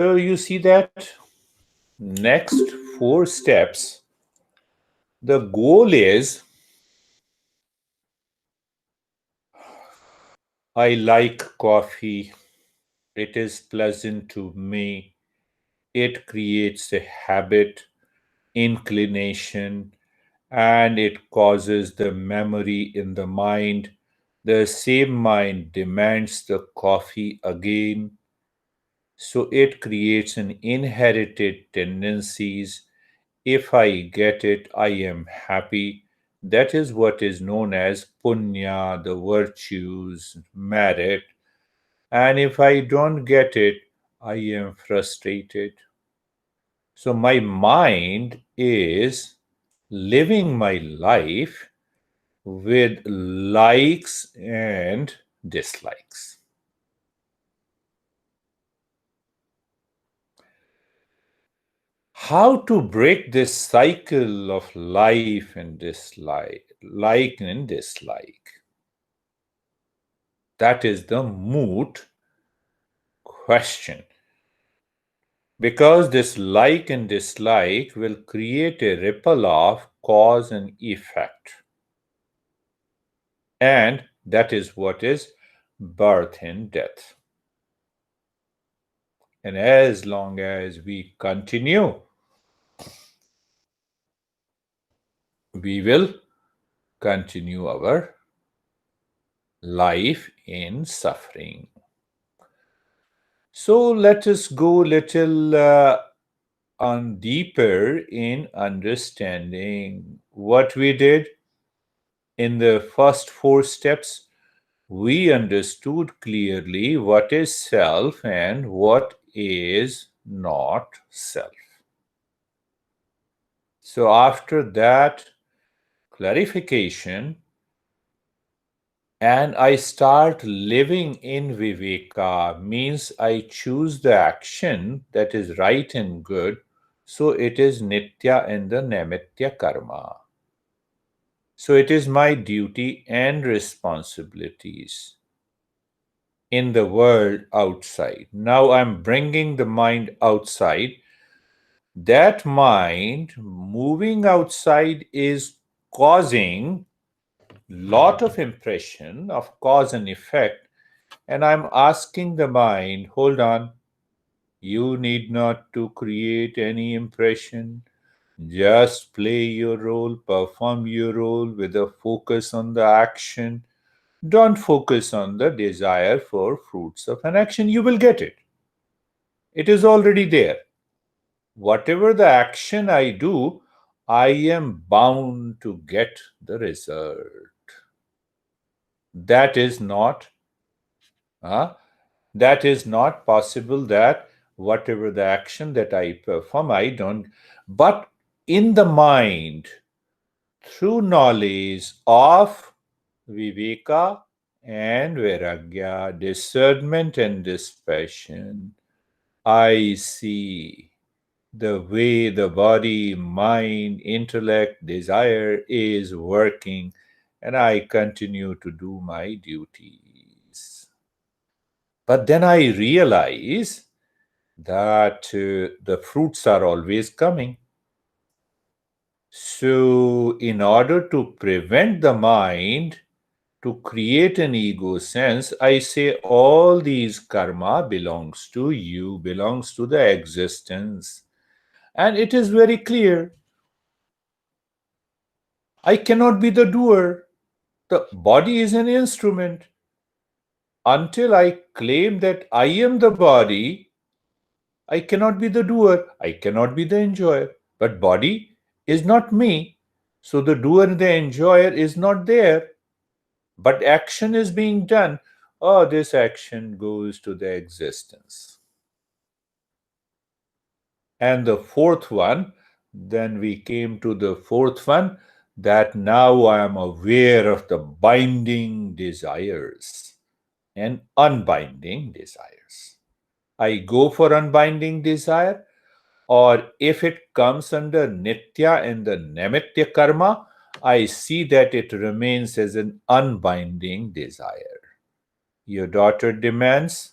So you see that next 4 steps, the goal is I like coffee. It is pleasant to me. It creates a habit, inclination, and it causes the memory in the mind. The same mind demands the coffee again. So it creates an inherited tendencies. If I get it, I am happy. That is what is known as punya, the virtues, merit. And if I don't get it, I am frustrated. So my mind is living my life with likes and dislikes. How to break this cycle of life and dislike, like and dislike? That is the moot question. Because this like and dislike will create a ripple of cause and effect. And that is what is birth and death. And as long as we continue, we will continue our life in suffering. So let us go little on deeper in understanding what we did in the first 4 steps. We understood clearly what is self and what is not self. So after that clarification, and I start living in Viveka, means I choose the action that is right and good. So it is Nitya and the Naimitya karma. So it is my duty and responsibilities in the world outside. Now I'm bringing the mind outside. That mind moving outside is causing lot of impression of cause and effect, and I'm asking the mind, hold on, you need not to create any impression. Just play your role, perform your role with a focus on the action. Don't focus on the desire for fruits of an action. You will get it. It is already there. Whatever the action I do, I am bound to get the result. That is not uh, that is not possible, that whatever the action that I perform, I don't. But in the mind, through knowledge of viveka and vairagya, discernment and dispassion, I see the way the body, mind, intellect, desire is working, and I continue to do my duties. But then I realize that the fruits are always coming. So, in order to prevent the mind to create an ego sense, I say all these karma belongs to you, belongs to the existence. And it is very clear. I cannot be the doer. The body is an instrument. Until I claim that I am the body, I cannot be the doer. I cannot be the enjoyer. But body is not me. So the doer and the enjoyer is not there. But action is being done. Oh, this action goes to the existence. And the fourth one, then we came to the fourth one, that now I am aware of the binding desires and unbinding desires. I go for unbinding desire, or if it comes under nitya and the naimitya karma, I see that it remains as an unbinding desire. Your daughter demands,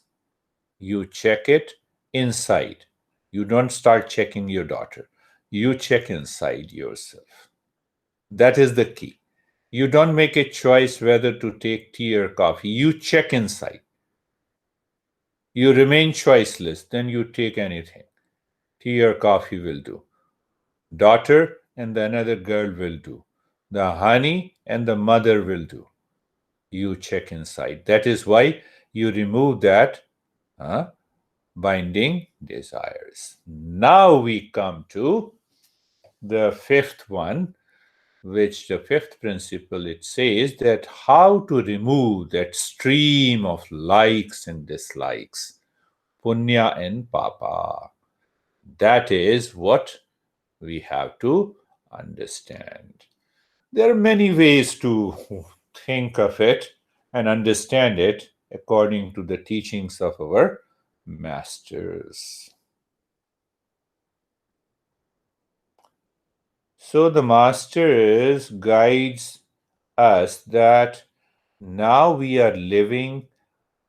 you check it. inside. You don't start checking your daughter. You check inside yourself. That is the key. You don't make a choice whether to take tea or coffee. You check inside. You remain choiceless, then you take anything. Tea or coffee will do. Daughter and the another girl will do. The honey and the mother will do. You check inside. That is why you remove that binding desires. Now we come to the fifth one, which the fifth principle it says that how to remove that stream of likes and dislikes, punya and papa. That is what we have to understand. There are many ways to think of it and understand it according to the teachings of our masters. So the masters guides us that now we are living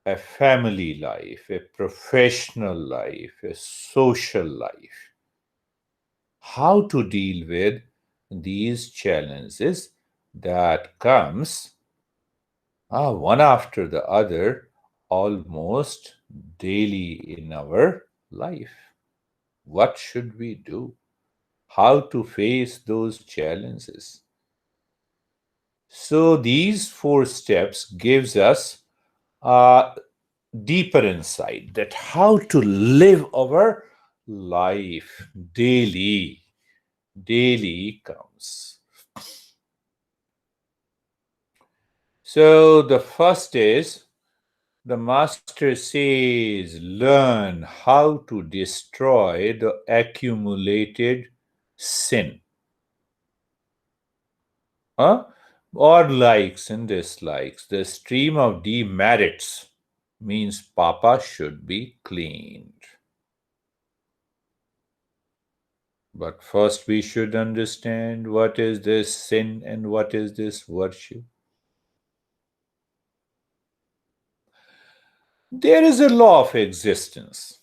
a family life, a professional life, a social life. How to deal with these challenges that comes one after the other almost daily in our life. What should we do? How to face those challenges? So these four steps gives us a deeper insight that how to live our life daily comes. So the first is the master says learn how to destroy the accumulated sin, or likes and dislikes. The stream of demerits means papa should be cleaned. But first, we should understand what is this sin and what is this virtue. There is a law of existence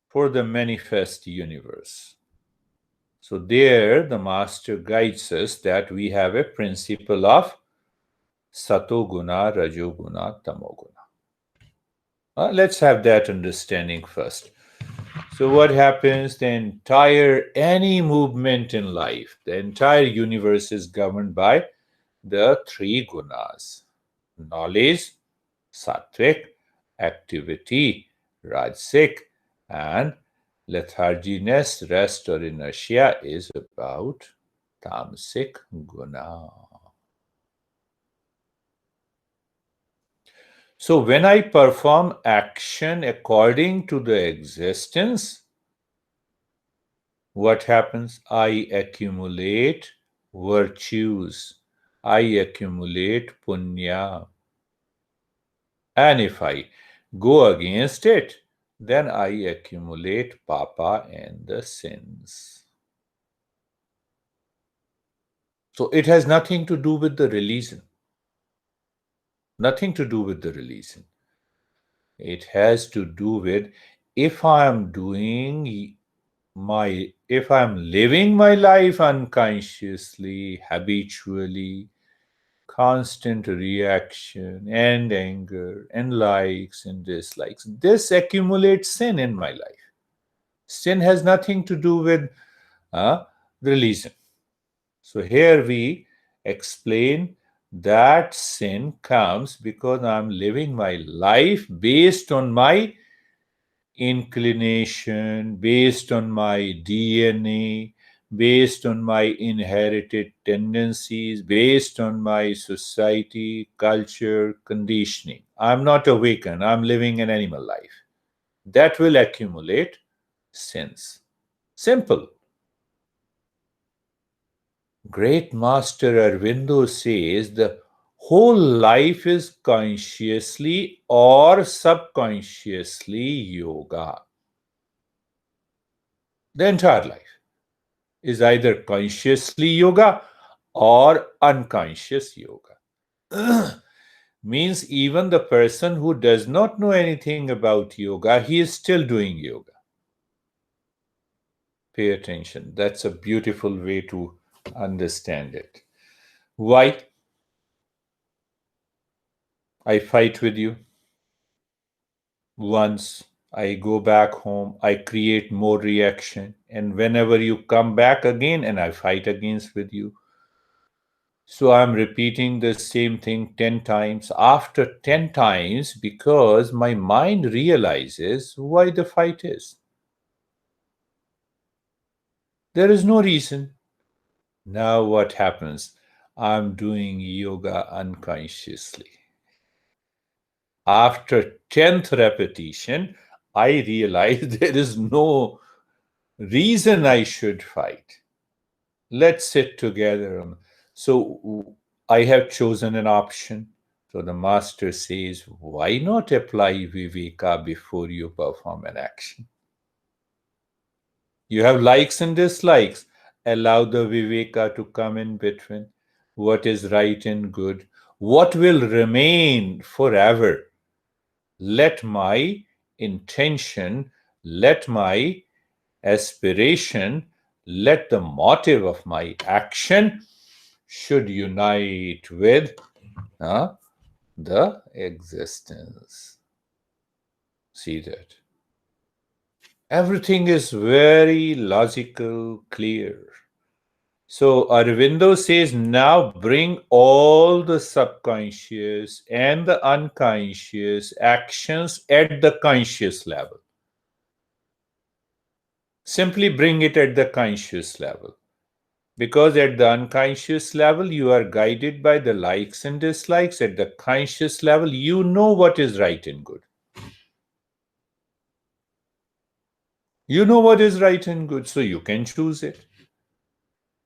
for the manifest universe. So, there the master guides us that we have a principle of satoguna, rajoguna, tamoguna. Let's have that understanding first. So, what happens? Any movement in life, the entire universe is governed by the three gunas: knowledge, sattvic, activity, rajasic, and letharginess, rest or inertia is about tamasic guna. So when I perform action according to the existence, what happens? I accumulate virtues. I accumulate punya. And if I go against it, then I accumulate papa and the sins. So it has nothing to do with the religion. Nothing to do with the religion. It has to do with if I am if I'm living my life unconsciously, habitually, constant reaction and anger and likes and dislikes, this accumulates sin in my life. Sin has nothing to do with religion. So here we explain that sin comes because I'm living my life based on my inclination, based on my DNA, based on my inherited tendencies, based on my society, culture, conditioning. I'm not awakened, I'm living an animal life. That will accumulate sins. Simple. Great Master Arvindo says the whole life is consciously or subconsciously yoga. The entire life is either consciously yoga or unconscious yoga. Means even the person who does not know anything about yoga, he is still doing yoga. Pay attention. That's a beautiful way to understand it. Why? I fight with you. Once I go back home, I create more reaction. And whenever you come back again, and I fight against with you. So I'm repeating the same thing 10 times after 10 times because my mind realizes why the fight is. There is no reason. Now what happens? I'm doing yoga unconsciously. After 10th repetition, I realize there is no reason I should fight. Let's sit together. So I have chosen an option. So the master says, why not apply viveka before you perform an action? You have likes and dislikes. Allow the viveka to come in between. What is right and good? What will remain forever? Let my intention, let my aspiration, let the motive of my action should unite with the existence. See that? Everything is very logical, clear. So Aurobindo says, now bring all the subconscious and the unconscious actions at the conscious level. Simply bring it at the conscious level. Because at the unconscious level, you are guided by the likes and dislikes. At the conscious level, you know what is right and good. You know what is right and good, so you can choose it.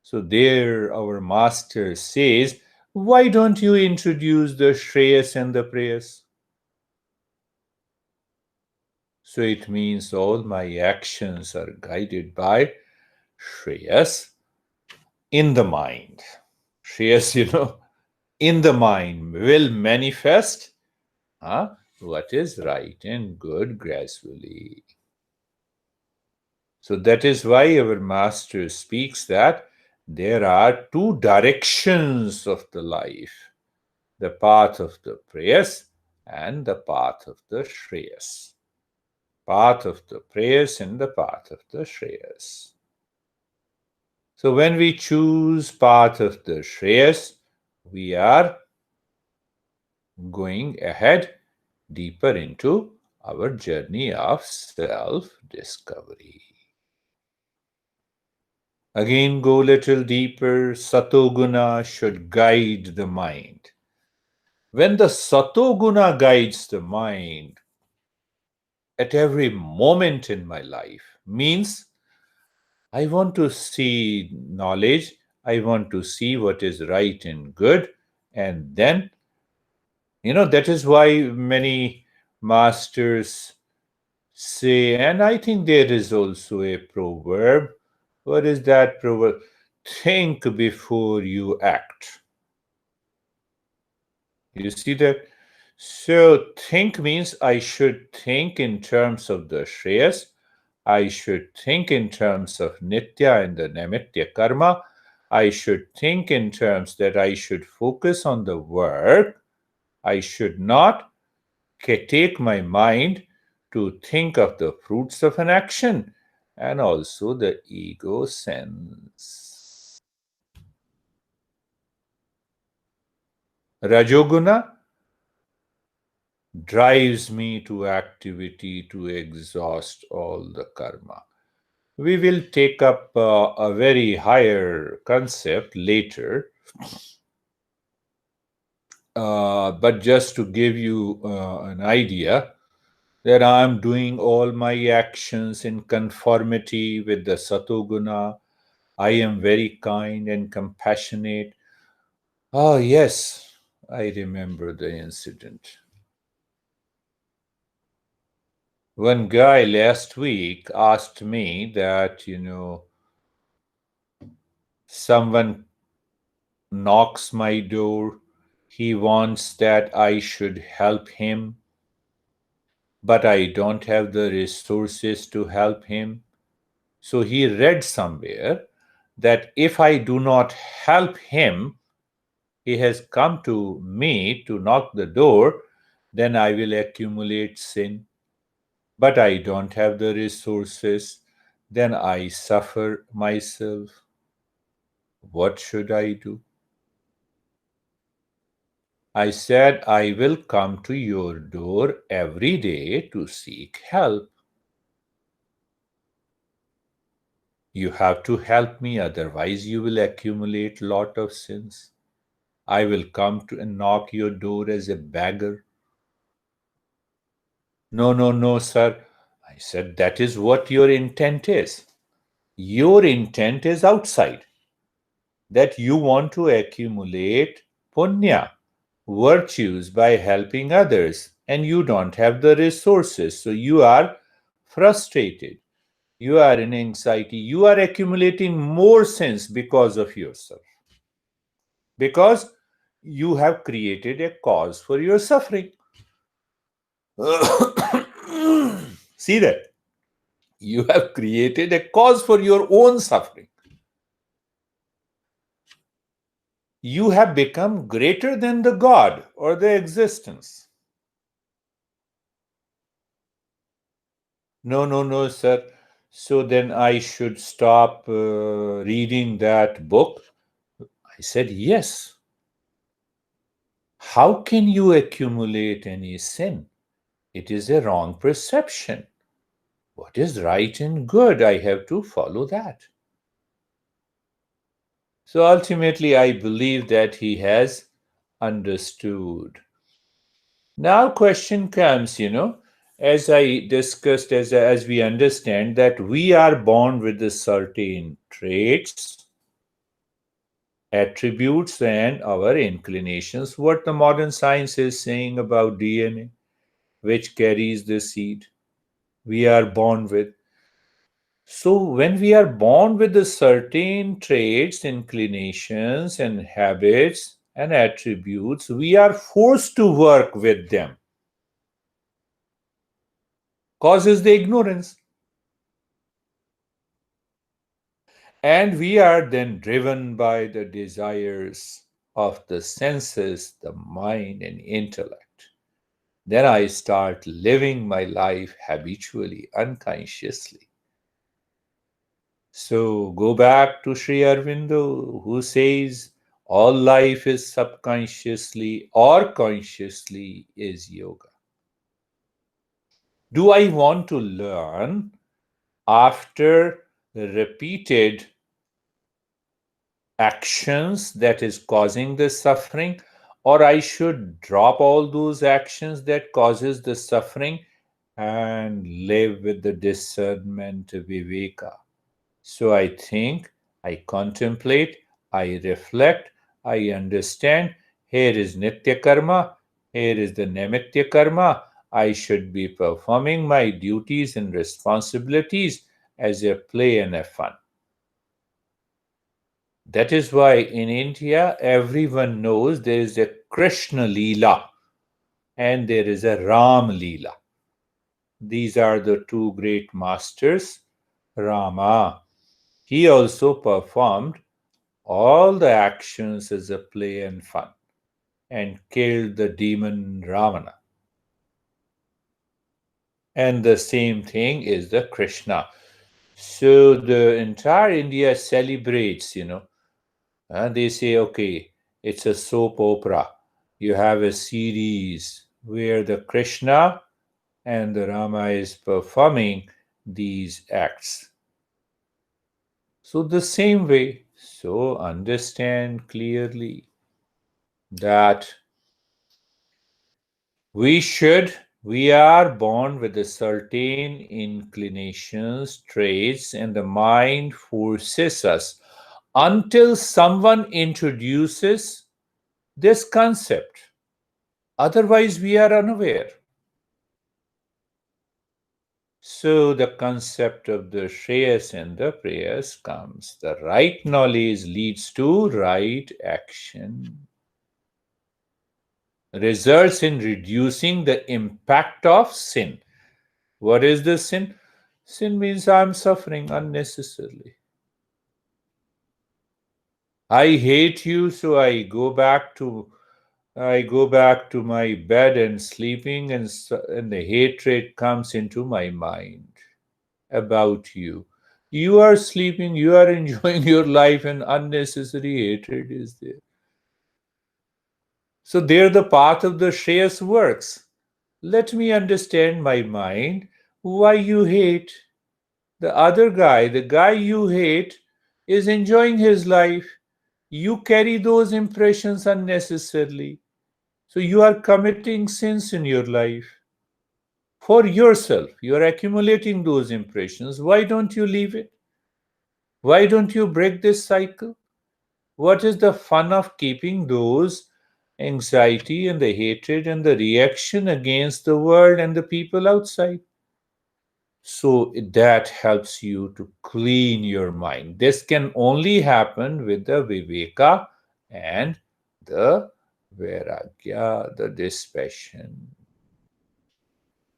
So there, our master says, why don't you introduce the Shreyas and the Prayas? So it means all my actions are guided by Shreyas in the mind. Shreyas, in the mind will manifest what is right and good gradually. So that is why our master speaks that there are two directions of the life, the path of the prayers and the path of the Shreyas. Path of the prayers and the path of the Shreyas. So when we choose path of the Shreyas, we are going ahead deeper into our journey of self-discovery. Again, go little deeper. Satoguna should guide the mind. When the Satoguna guides the mind at every moment in my life, means I want to see knowledge, I want to see what is right and good, and then, that is why many masters say, and I think there is also a proverb. What is that proverb? Think before you act. You see that? So think means I should think in terms of the Shreyas. I should think in terms of Nitya and the Naimitya karma. I should think in terms that I should focus on the work. I should not take my mind to think of the fruits of an action and also the ego sense. Rajoguna drives me to activity to exhaust all the karma. We will take up a very higher concept later, but just to give you an idea that I'm doing all my actions in conformity with the Satoguna. I am very kind and compassionate. Oh, yes, I remember the incident. One guy last week asked me that, someone knocks my door. He wants that I should help him, but I don't have the resources to help him. So he read somewhere that if I do not help him, he has come to me to knock the door, then I will accumulate sin. But I don't have the resources, then I suffer myself. What should I do? I said, I will come to your door every day to seek help. You have to help me, otherwise you will accumulate lot of sins. I will come to and knock your door as a beggar. No, no, no, sir. I said, that is what your intent is. Your intent is outside, that you want to accumulate punya, virtues, by helping others, and you don't have the resources. So you are frustrated. You are in anxiety. You are accumulating more sins because of yourself. Because you have created a cause for your suffering. See that? You have created a cause for your own suffering. You have become greater than the God or the existence. No, no, no, sir. So then I should stop reading that book? I said, yes. How can you accumulate any sin? It is a wrong perception. What is right and good? I have to follow that. So ultimately, I believe that he has understood. Now, question comes, as I discussed, as we understand that we are born with the certain traits, attributes, and our inclinations. What the modern science is saying about DNA, which carries the seed, we are born with. So, when we are born with the certain traits, inclinations, and habits and attributes, we are forced to work with them. Causes the ignorance. And we are then driven by the desires of the senses, the mind, and intellect. Then I start living my life habitually, unconsciously. So go back to Sri Aurobindo, who says all life is subconsciously or consciously is yoga. Do I want to learn after repeated actions that is causing the suffering, or I should drop all those actions that causes the suffering and live with the discernment viveka? So I think, I contemplate, I reflect, I understand. Here is nitya karma, here is the naimitya karma. I should be performing my duties and responsibilities as a play and a fun. That is why in India, everyone knows there is a Krishna Leela and there is a Ram Leela. These are the two great masters. Rama, he also performed all the actions as a play and fun and killed the demon Ravana. And the same thing is the Krishna. So the entire India celebrates, they say, okay, it's a soap opera. You have a series where the Krishna and the Rama is performing these acts. So, the same way, so understand clearly that we are born with a certain inclinations, traits, and the mind forces us until someone introduces this concept. Otherwise, we are unaware. So, the concept of the Shreyas and the prayers comes. The right knowledge leads to right action, results in reducing the impact of sin. What is the sin? Sin means I'm suffering unnecessarily. I hate you, so I go back to my bed and sleeping, and the hatred comes into my mind about you. You are sleeping, you are enjoying your life, and unnecessary hatred is there. So there the path of the Shreyas works. Let me understand my mind why you hate. The other guy, the guy you hate, is enjoying his life. You carry those impressions unnecessarily. So you are committing sins in your life for yourself. You are accumulating those impressions. Why don't you leave it? Why don't you break this cycle? What is the fun of keeping those anxiety and the hatred and the reaction against the world and the people outside? So that helps you to clean your mind. This can only happen with the viveka and the vairagya, the dispassion.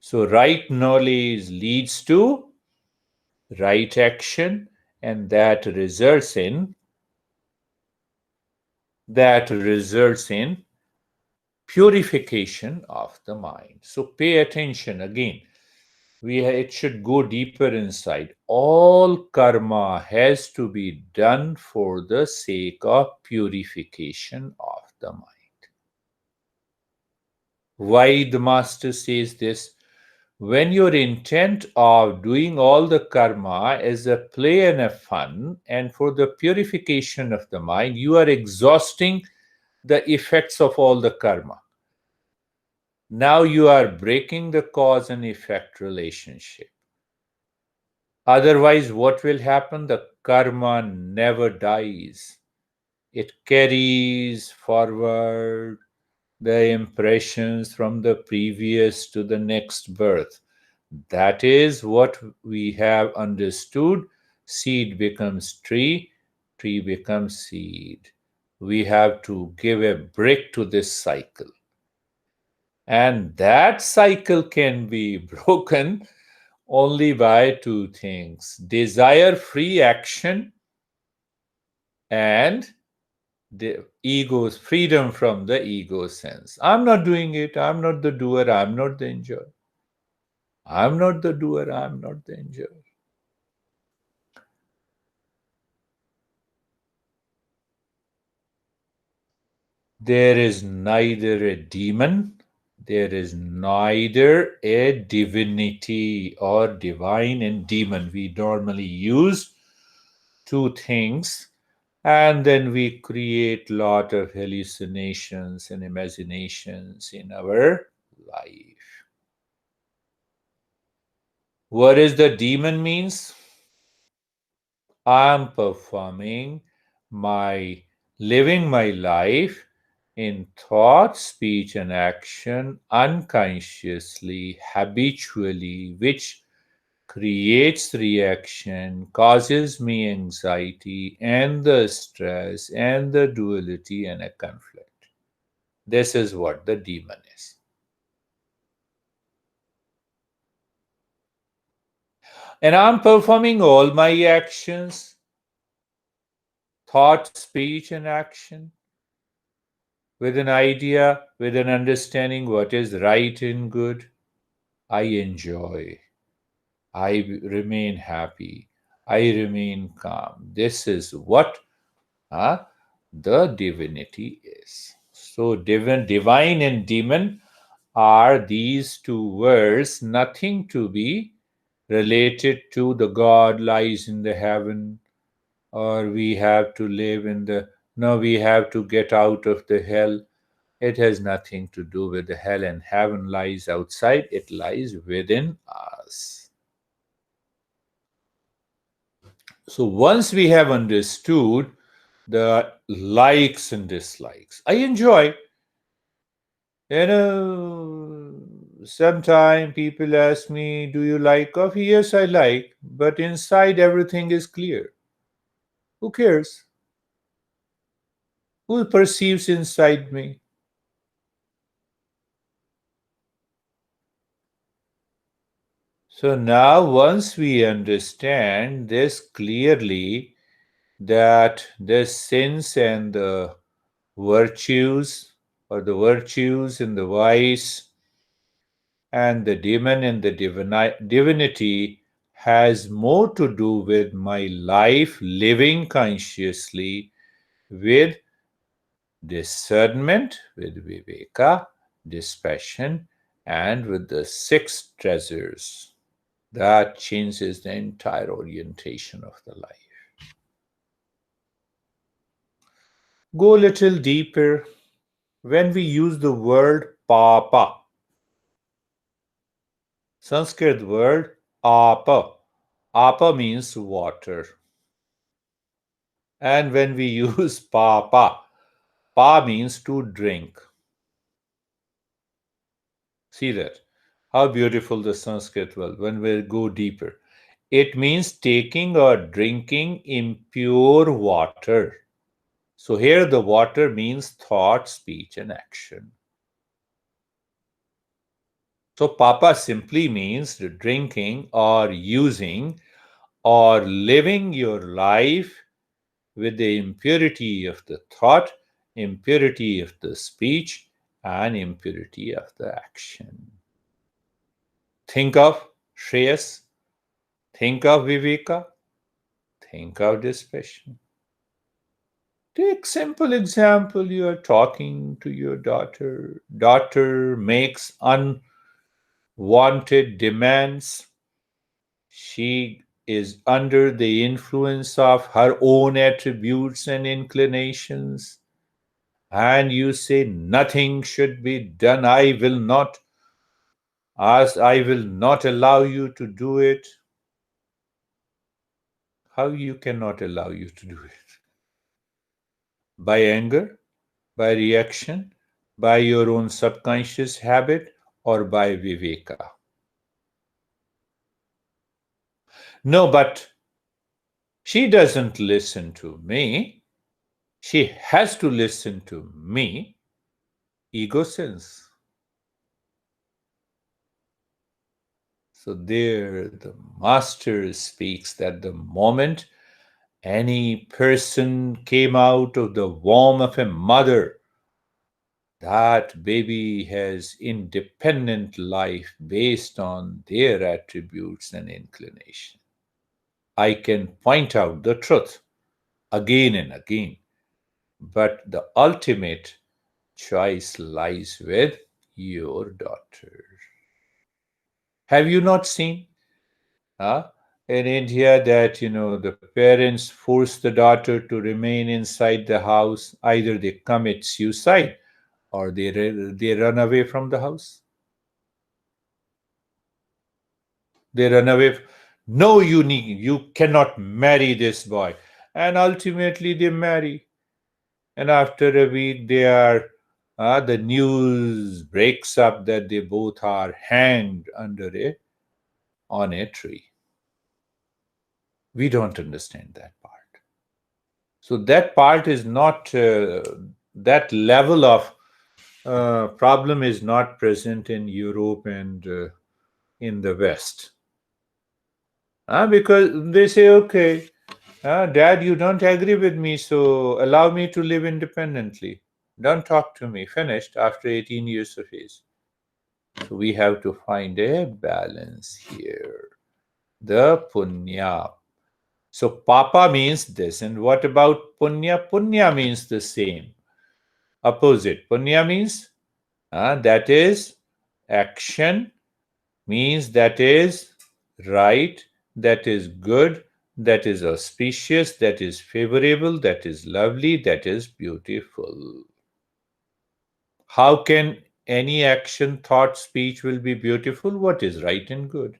So right knowledge leads to right action, and that results in purification of the mind. So pay attention again. It should go deeper inside. All karma has to be done for the sake of purification of the mind. Why the master says this? When your intent of doing all the karma is a play and a fun, and for the purification of the mind, you are exhausting the effects of all the karma. Now you are breaking the cause and effect relationship. Otherwise, what will happen? The karma never dies. It carries forward the impressions from the previous to the next birth. That is what we have understood. Seed becomes tree, tree becomes seed. We have to give a break to this cycle. And that cycle can be broken only by two things: desire free action and the ego's freedom from the ego sense. I'm not doing it, I'm not the doer, I'm not the enjoyer. I'm not the doer, I'm not the enjoyer. There is neither a demon, there is neither a divinity or divine and demon. We normally use two things, and then we create lot of hallucinations and imaginations in our life. What is the demon means? I'm performing my living my life in thought, speech, and action unconsciously, habitually, which creates reaction, causes me anxiety and the stress and the duality and a conflict. This is what the demon is. And I'm performing all my actions, thought, speech, and action with an idea, with an understanding what is right and good. I enjoy. I remain happy. I remain calm. This is what uh, the divinity is. So, divine and demon are these two words, nothing to be related to the God lies in the heaven, or we have to live in the, no, we have to get out of the hell. It has nothing to do with the hell and heaven lies outside, it lies within us. So once we have understood the likes and dislikes, I enjoy, sometimes people ask me, do you like coffee? Yes, I like, but inside everything is clear. Who cares? Who perceives inside me? So now, once we understand this clearly, that the sins and the virtues, or the virtues and the vice, and the demon and the divinity has more to do with my life living consciously with discernment, with viveka, dispassion, and with the six treasures. That changes the entire orientation of the life. Go a little deeper. When we use the word papa, Sanskrit word apa, apa means water. And when we use papa, pa means to drink. See that? How beautiful the Sanskrit was when we go deeper. It means taking or drinking impure water. So here the water means thought, speech, and action. So papa simply means drinking or using or living your life with the impurity of the thought, impurity of the speech, and impurity of the action. Think of Shreyas, think of Viveka, think of dispassion. Take simple example, you are talking to your daughter. Daughter makes unwanted demands. She is under the influence of her own attributes and inclinations. And you say nothing should be done. I will not allow you to do it. How you cannot allow you to do it? By anger, by reaction, by your own subconscious habit, or by viveka? No, but she doesn't listen to me. She has to listen to me. Ego sense. So there the master speaks that the moment any person came out of the womb of a mother, that baby has independent life based on their attributes and inclination. I can point out the truth again and again, but the ultimate choice lies with your daughter. Have you not seen uh, in India that the parents force the daughter to remain inside the house? Either they commit suicide or they run away from the house. They run away. No, you cannot marry this boy, and ultimately they marry. And after a week, the news breaks up that they both are hanged on a tree. We don't understand that part. So that part is not that level of problem is not present in Europe and in the West. Because they say, okay, Dad, you don't agree with me, so allow me to live independently. Don't talk to me. Finished after 18 years of age. So we have to find a balance here. The punya. So papa means this. And what about punya? Punya means the same. Opposite. Punya means that is action, means that is right, that is good, that is auspicious, that is favorable, that is lovely, that is beautiful. How can any action, thought, speech will be beautiful? What is right and good?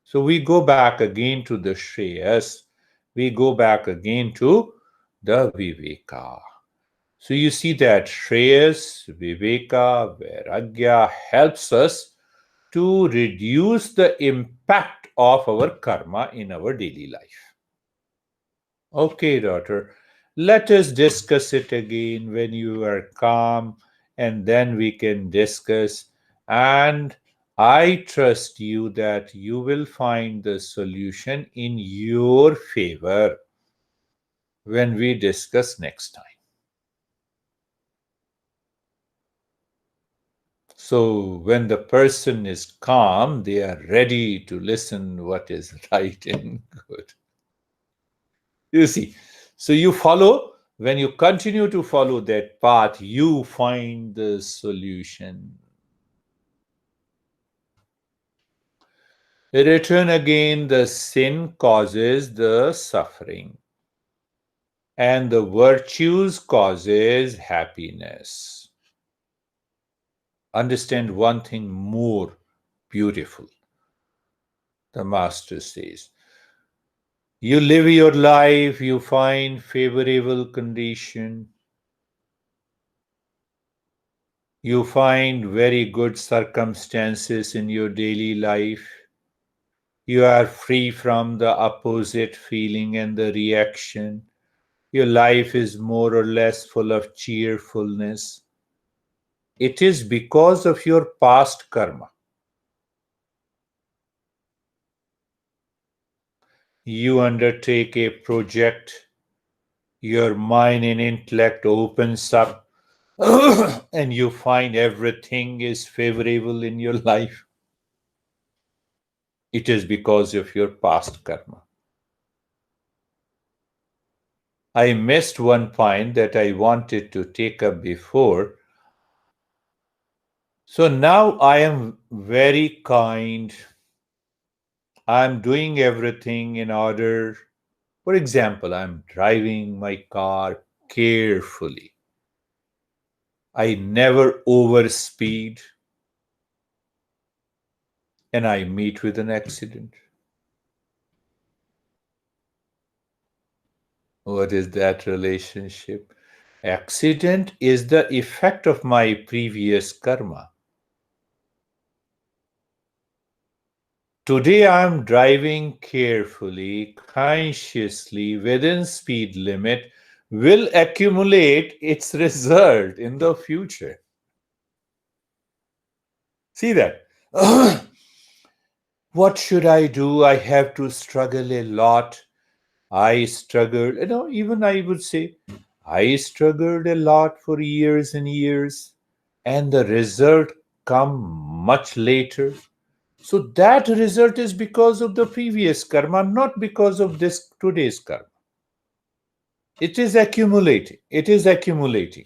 So we go back again to the Shreyas. We go back again to the Viveka. So you see that Shreyas, Viveka, Vairagya helps us to reduce the impact of our karma in our daily life. Okay, daughter, let us discuss it again when you are calm, and then we can discuss. And I trust you that you will find the solution in your favor when we discuss next time. So when the person is calm, they are ready to listen what is right and good. You see, so you follow, when you continue to follow that path, you find the solution. Return again, the sin causes the suffering, and the virtues causes happiness. Understand one thing more beautiful. The master says, you live your life, you find favorable condition, you find very good circumstances in your daily life, you are free from the opposite feeling and the reaction, your life is more or less full of cheerfulness. It is because of your past karma. You undertake a project, your mind and intellect opens up, and you find everything is favorable in your life. It is because of your past karma. I missed one point that I wanted to take up before. So now I am very kind. I'm doing everything in order. For example, I'm driving my car carefully. I never overspeed and I meet with an accident. What is that relationship? Accident is the effect of my previous karma. Today I am driving carefully, consciously, within speed limit, will accumulate its result in the future. See that? What should I do? I have to struggle a lot. I struggled, even I would say, I struggled a lot for years and years, and the result come much later. So that result is because of the previous karma, not because of this today's karma. It is accumulating. It is accumulating.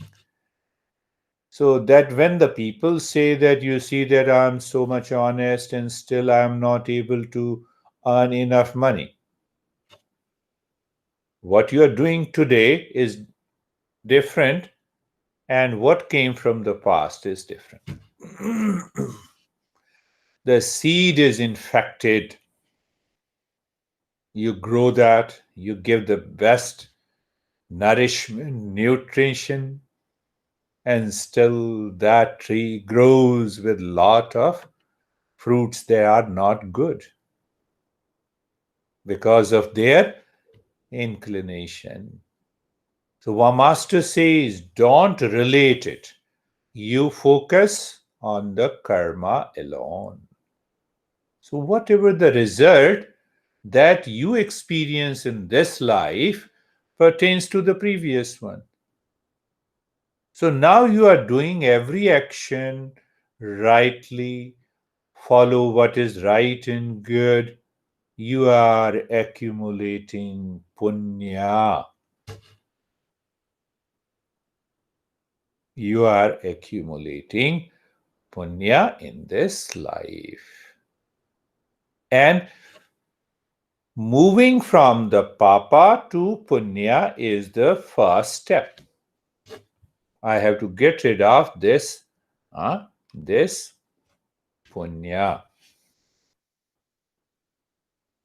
So that when the people say that you see that I'm so much honest and still I'm not able to earn enough money, what you are doing today is different, and what came from the past is different. The seed is infected. You grow that, you give the best nourishment, nutrition, and still that tree grows with lot of fruits that are not good because of their inclination. So one master says, don't relate it. You focus on the karma alone. So whatever the result that you experience in this life pertains to the previous one. So now you are doing every action rightly, follow what is right and good. You are accumulating punya. You are accumulating punya in this life. And moving from the papa to punya is the first step. I have to get rid of this punya.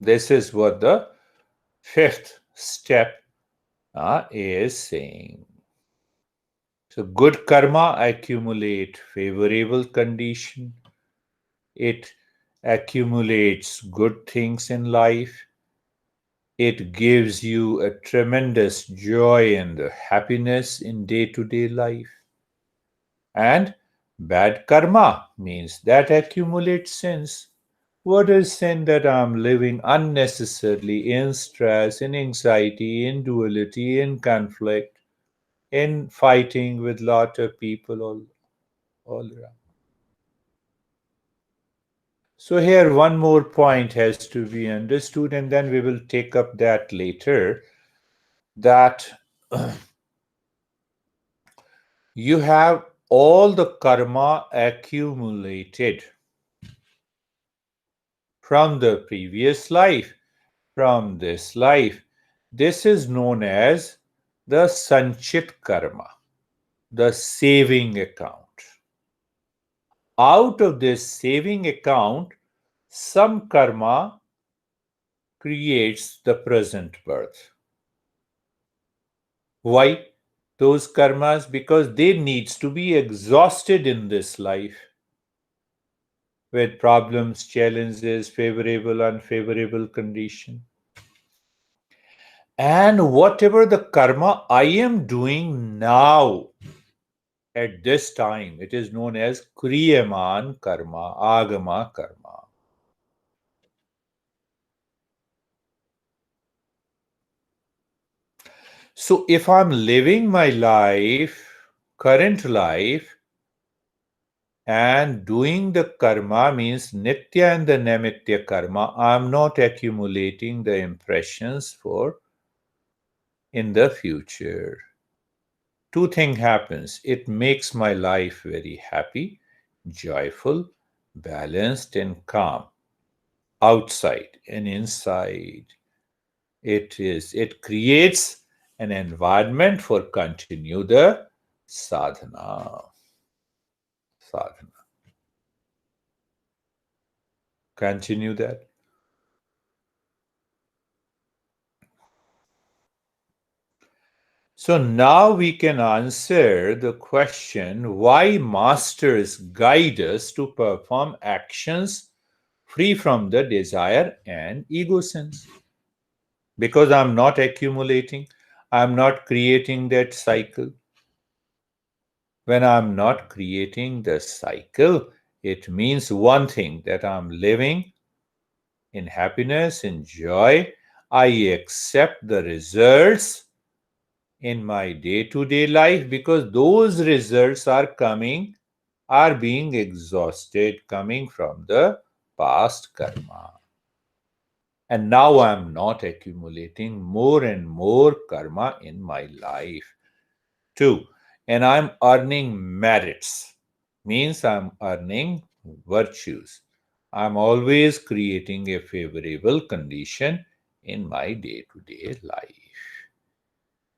This is what the fifth step is saying. So good karma accumulate favorable condition. It accumulates good things in life. It gives you a tremendous joy and happiness in day-to-day life. And Bad karma means that accumulates sins. What is sin? That I'm living unnecessarily in stress, in anxiety, in duality, in conflict, in fighting with lot of people all around. So here one more point has to be understood, and then we will take up that later, that you have all the karma accumulated from the previous life, from this life. This is known as the sanchit karma, the saving account. Out of this saving account, some karma creates the present birth. Why? Those karmas, because they needs to be exhausted in this life with problems, challenges, favorable, unfavorable condition. And whatever the karma I am doing now at this time, it is known as kriyaman karma, agama karma. So if I'm living my life, current life, and doing the karma means nitya and the namitya karma, I'm not accumulating the impressions for in the future. Two things happens. It makes my life very happy, joyful, balanced and calm. Outside and inside. It creates an environment for continue the sadhana. Sadhana. Continue that. So now we can answer the question why masters guide us to perform actions free from the desire and ego sense. Because I'm not accumulating, I'm not creating that cycle. When I'm not creating the cycle, it means one thing, that I'm living in happiness, in joy. I accept the results in my day to day life because those results are being exhausted, coming from the past karma. And now I'm not accumulating more and more karma in my life. Two, and I'm earning merits, means I'm earning virtues. I'm always creating a favorable condition in my day to day life.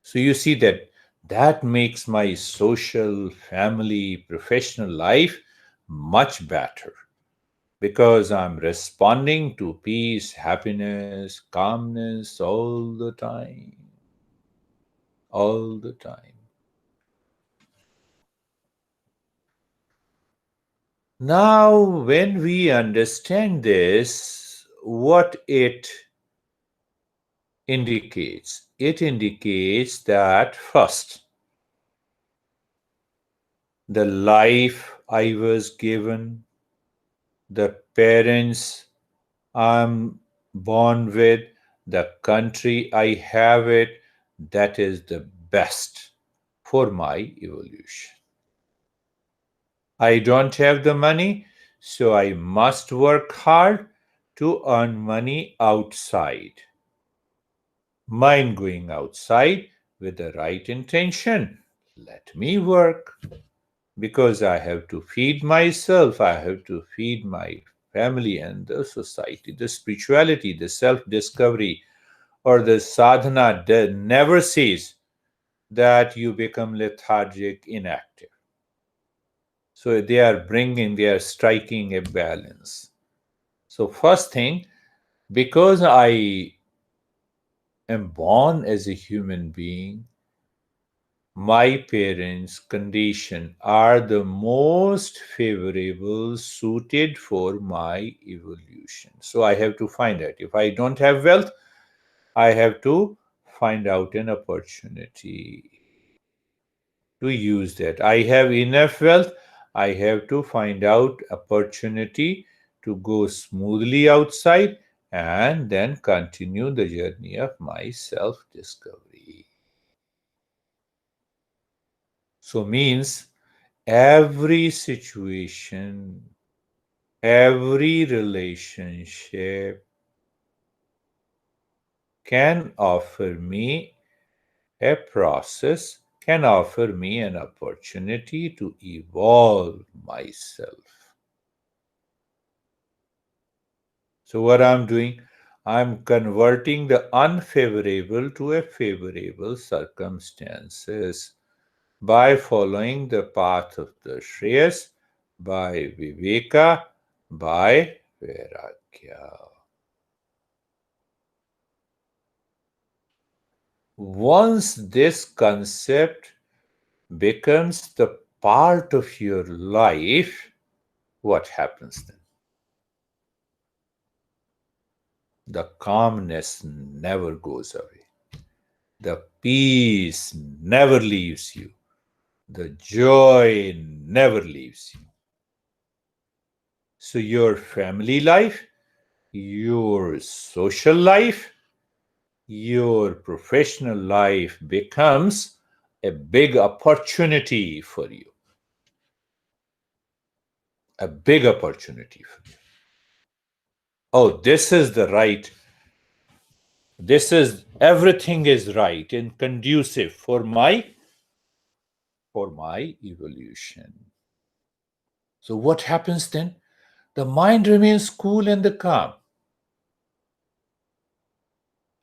So you see that makes my social, family, professional life much better because I'm responding to peace, happiness, calmness all the time. All the time. Now, when we understand this, what it indicates that first, the life I was given, the parents I'm born with, the country I have it, that is the best for my evolution. I don't have the money, so I must work hard to earn money outside. Mind going outside with the right intention. Let me work because I have to feed myself, I have to feed my family and the society. The spirituality, the self discovery, or the sadhana never says that you become lethargic, inactive. So they are striking a balance. So, first thing, because I am born as a human being, my parents' condition are the most favorable suited for my evolution. So I have to find out. If I don't have wealth, I have to find out an opportunity to use that. I have enough wealth, I have to find out opportunity to go smoothly outside and then continue the journey of my self discovery. So, means every situation, every relationship can offer me a process, can offer me an opportunity to evolve myself. So, what I'm doing, I'm converting the unfavorable to a favorable circumstances by following the path of the Shreyas, by Viveka, by Vairagya. Once this concept becomes the part of your life, what happens then? The calmness never goes away. The peace never leaves you. The joy never leaves you. So, your family life, your social life, your professional life becomes a big opportunity for you. A big opportunity for you. Oh, this is the right. This is everything is right and conducive for my evolution. So what happens then? The mind remains cool and the calm.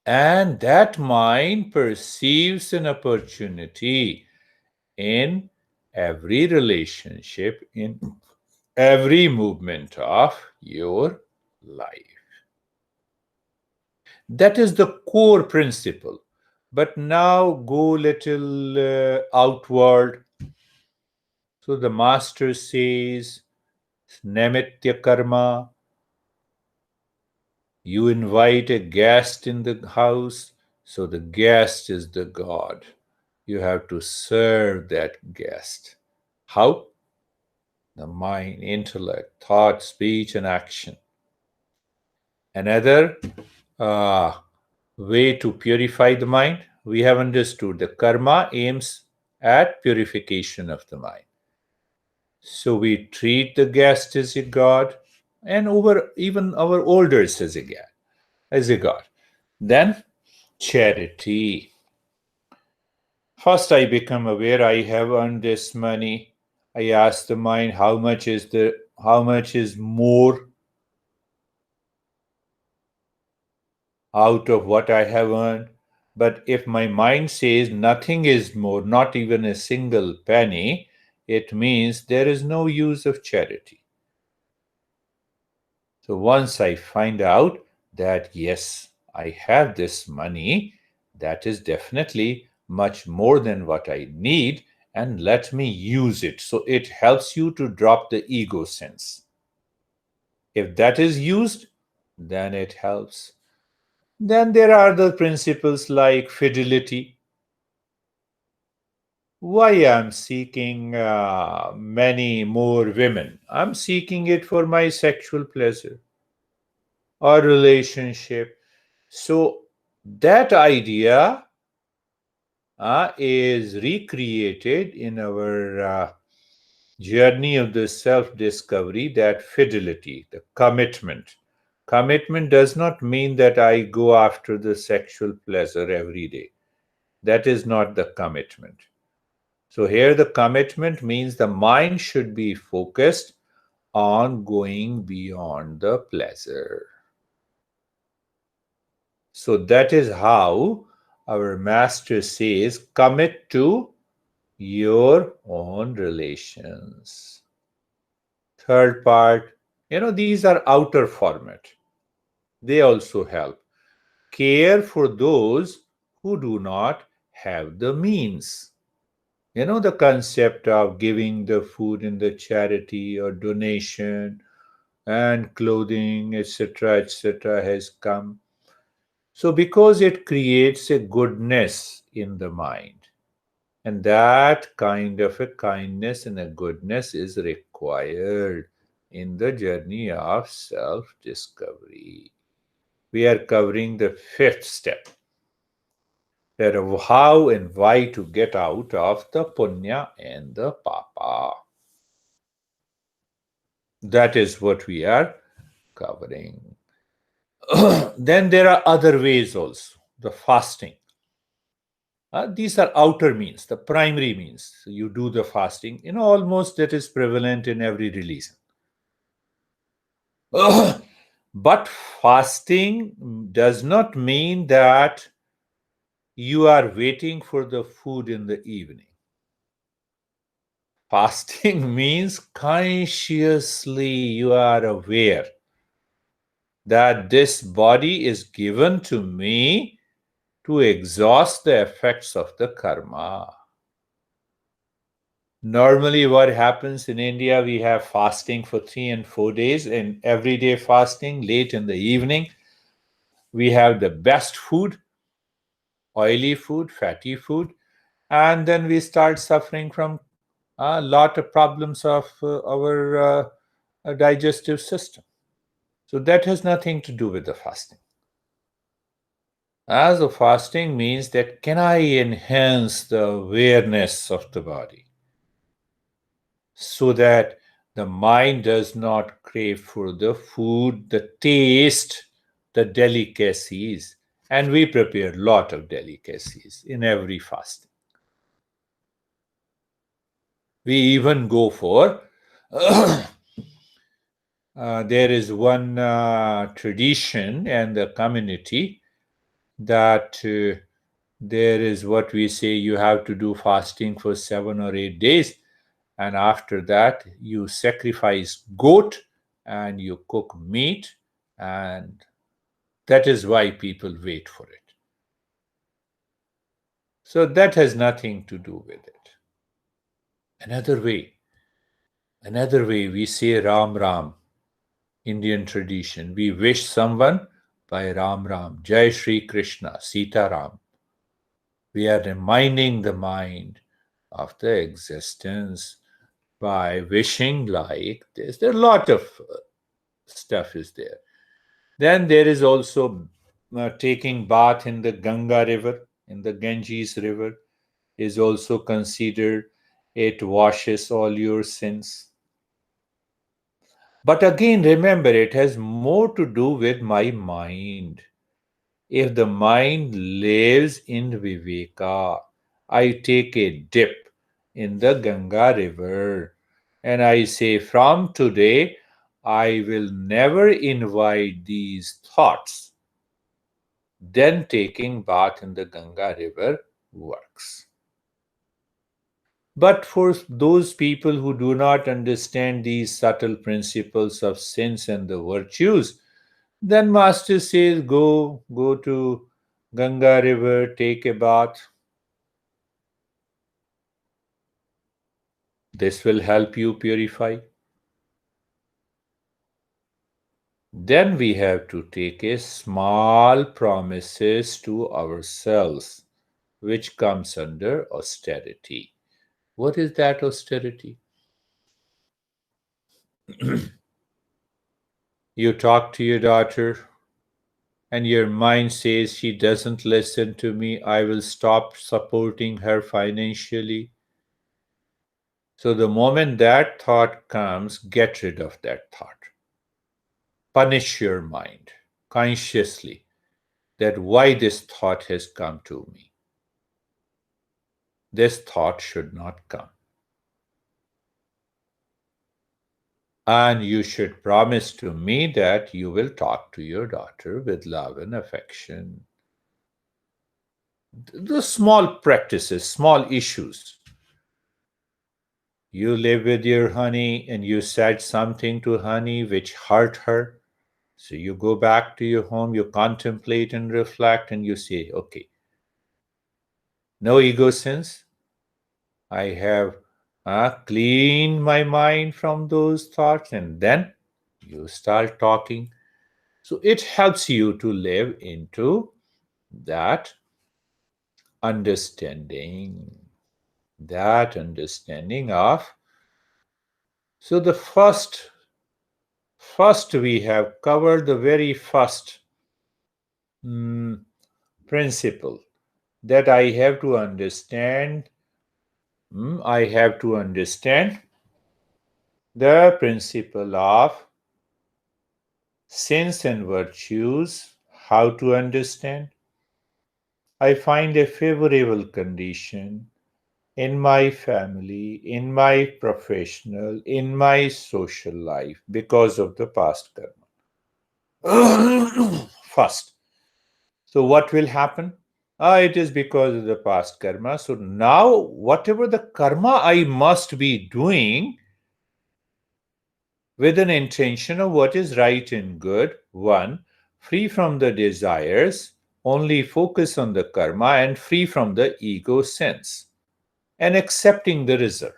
And that mind perceives an opportunity in every relationship, in every movement of your life. That is the core principle. But now go little outward. So the master says, Namitya karma. You invite a guest in the house, so the guest is the god. You have to serve that guest. How? The mind, intellect, thought, speech, and action. Another uh, way to purify the mind, we have understood the karma aims at purification of the mind. So we treat the guest as a god, and over even our elders as a god. Then charity. First, I become aware I have earned this money. I ask the mind how much is more out of what I have earned. But if my mind says nothing is more, not even a single penny, it means there is no use of charity. So once I find out that yes, I have this money, that is definitely much more than what I need, and let me use it. So it helps you to drop the ego sense. If that is used, then it helps. Then there are the principles like fidelity. Why I'm seeking many more women? I'm seeking it for my sexual pleasure or relationship. So that idea is recreated in our journey of the self discovery, that fidelity, the commitment. Commitment does not mean that I go after the sexual pleasure every day. That is not the commitment. So, here the commitment means the mind should be focused on going beyond the pleasure. So, that is how our master says commit to your own relations. Third part, these are outer format. They also help. Care for those who do not have the means. The concept of giving the food in the charity or donation and clothing, etc., has come. So, because it creates a goodness in the mind. And that kind of a kindness and a goodness is required in the journey of self discovery. We are covering the fifth step, that of how and why to get out of the punya and the papa. That is what we are covering. Then there are other ways also. The fasting. These are outer means, the primary means. So you do the fasting. Almost that is prevalent in every religion. But fasting does not mean that you are waiting for the food in the evening. Fasting means consciously you are aware that this body is given to me to exhaust the effects of the karma. Normally, what happens in India, we have fasting for 3 and 4 days, and everyday fasting late in the evening. We have the best food, oily food, fatty food, and then we start suffering from a lot of problems of our digestive system. So that has nothing to do with the fasting. As the fasting means that can I enhance the awareness of the body so that the mind does not crave for the food, the taste, the delicacies, and we prepare a lot of delicacies in every fasting. We even go for there is one tradition and the community that there is what we say you have to do fasting for 7 or 8 days, and after that you sacrifice goat and you cook meat, and that is why people wait for it. So that has nothing to do with it. Another way we say Ram Ram. Indian tradition, we wish someone by Ram Ram, Jai Shri Krishna, Sita Ram. We are reminding the mind of the existence by wishing like this. There are a lot of stuff is there. Then there is also taking bath in the Ganga river, in the Ganges river, is also considered. It washes all your sins. But again, remember, it has more to do with my mind. If the mind lives in Viveka, I take a dip in the Ganga river and I say, from today, I will never invite these thoughts. Then taking bath in the Ganga river works. But for those people who do not understand these subtle principles of sins and the virtues, then Master says, go to Ganga river, take a bath. This will help you purify. Then we have to take a small promises to ourselves, which comes under austerity. What is that austerity? You talk to your daughter, and your mind says she doesn't listen to me, I will stop supporting her financially. So the moment that thought comes, get rid of that thought. Punish your mind consciously that why this thought has come to me. This thought should not come. And you should promise to me that you will talk to your daughter with love and affection. The small practices, small issues. You live with your honey and you said something to honey which hurt her. So you go back to your home, you contemplate and reflect, and you say, okay, no ego sins. I have cleaned my mind from those thoughts, and then you start talking. So it helps you to live into that understanding. That understanding of. So the first we have covered the very first mm, principle that I have to understand. I have to understand the principle of sins and virtues. How to understand? I find a favorable condition in my family, in my professional, in my social life because of the past karma. First. So, what will happen? It is because of the past karma. So, now whatever the karma I must be doing with an intention of what is right and good, one, free from the desires, only focus on the karma and free from the ego sense, and accepting the result.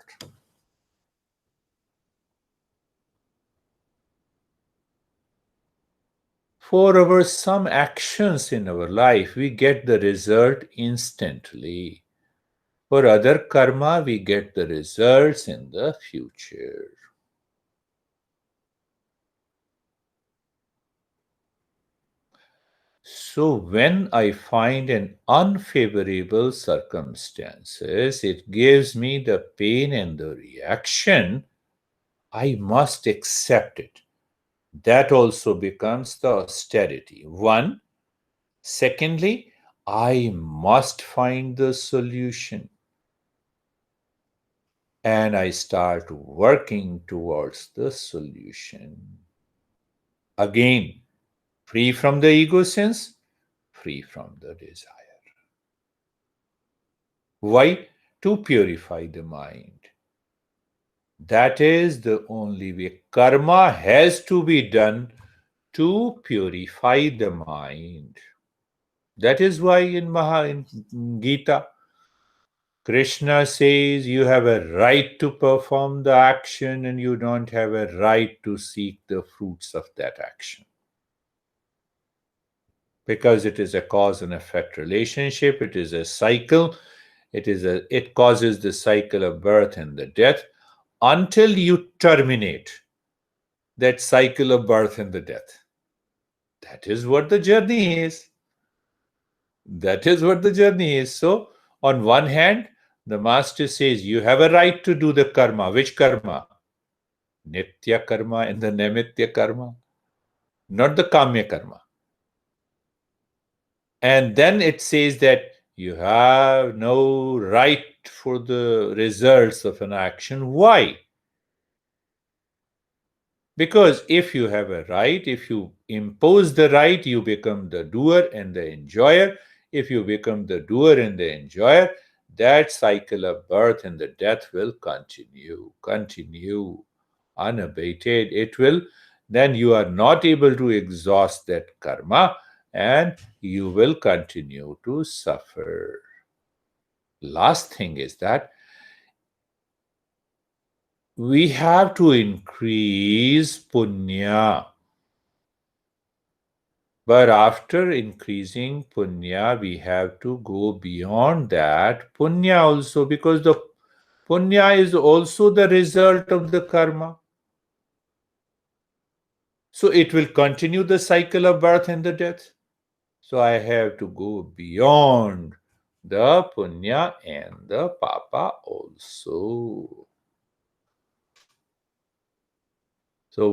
For our some actions in our life, we get the result instantly. For other karma, we get the results in the future. So when I find an unfavorable circumstances, it gives me the pain and the reaction. I must accept it. That also becomes the austerity. One. Secondly, I must find the solution. And I start working towards the solution. Again, free from the ego sense, free from the desire. Why? To purify the mind. That is the only way. Karma has to be done to purify the mind. That is why in Gita, Krishna says you have a right to perform the action and you don't have a right to seek the fruits of that action. Because it is a cause and effect relationship, it is a cycle, it causes the cycle of birth and the death until you terminate that cycle of birth and the death. That is what the journey is. That is what the journey is. So, on one hand, the master says you have a right to do the karma. Which karma? Nitya karma and the Naimitya karma, not the Kamya karma. And then it says that you have no right for the results of an action. Why? Because if you have a right, if you impose the right, you become the doer and the enjoyer. If you become the doer and the enjoyer, that cycle of birth and the death will continue unabated. It will, then you are not able to exhaust that karma and you will continue to suffer. Last thing is that we have to increase punya. But after increasing punya, we have to go beyond that punya also, because the punya is also the result of the karma. So it will continue the cycle of birth and the death. So I have to go beyond the punya and the papa also. So